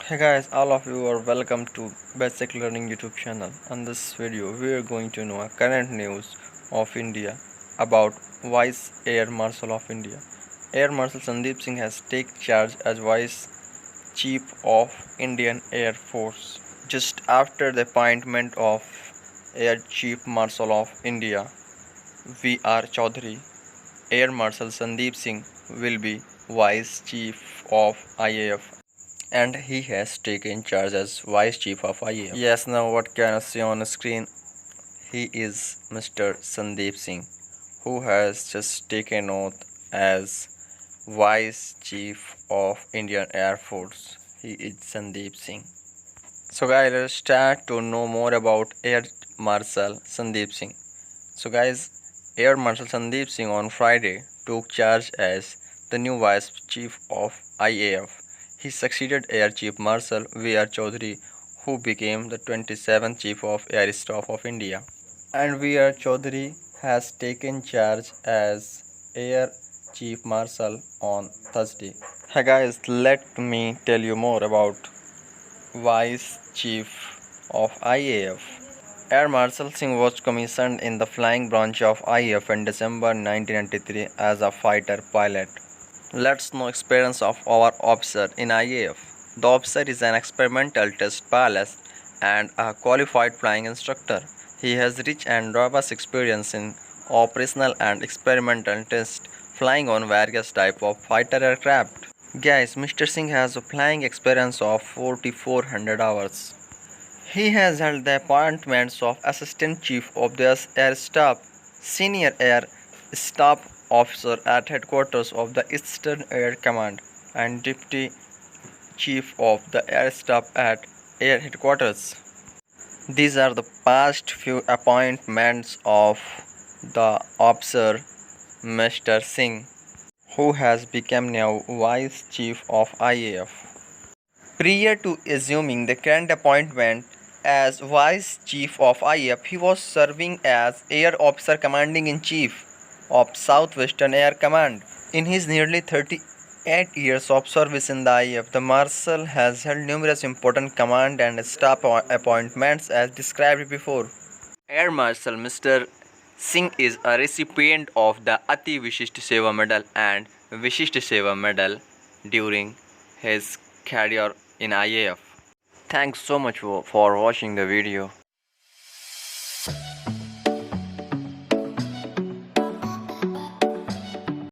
Hey guys, all of you are welcome to Basic Learning YouTube channel. On this video, we are going to know a current news of India about Vice Air Marshal of India. Air Marshal Sandeep Singh has taken charge as Vice Chief of Indian Air Force just after the appointment of Air Chief Marshal of India V.R. Chaudhary. Air Marshal Sandeep Singh will be Vice Chief of IAF and he has taken charge as Vice Chief of IAF. Yes, now what can I see on the screen? He is Mr. Sandeep Singh, who has just taken oath as Vice Chief of Indian Air Force. He is Sandeep Singh. So guys, let's start to know more about Air Marshal Sandeep Singh. So guys, Air Marshal Sandeep Singh on Friday took charge as the new Vice Chief of IAF. He succeeded Air Chief Marshal V.R. Chaudhary, who became the 27th Chief of Air Staff of India. And V.R. Chaudhary has taken charge as Air Chief Marshal on Thursday. Hey guys, let me tell you more about Vice Chief of IAF. Air Marshal Singh was commissioned in the flying branch of IAF in December 1993 as a fighter pilot. Let's know experience of our officer in IAF. The officer is an experimental test pilot and a qualified flying instructor. He has rich and diverse experience in operational and experimental test flying on various types of fighter aircraft. Guys, Mr. Singh has a flying experience of 4,400 hours. He has held the appointments of Assistant Chief of the Air Staff, Senior Air Staff Officer at Headquarters of the Eastern Air Command, and Deputy Chief of the Air Staff at Air Headquarters. These are the past few appointments of the officer Mr. Singh, who has become now Vice Chief of IAF. Prior to assuming the current appointment as Vice Chief of IAF, he was serving as Air Officer Commanding in Chief of Southwestern Air Command. In his nearly 38 years of service in the IAF, the Marshal has held numerous important command and staff appointments as described before. Air Marshal Mr. Singh is a recipient of the Ati Vishisht Seva Medal and Vishisht Seva Medal during his career in IAF. Thanks so much for watching the video.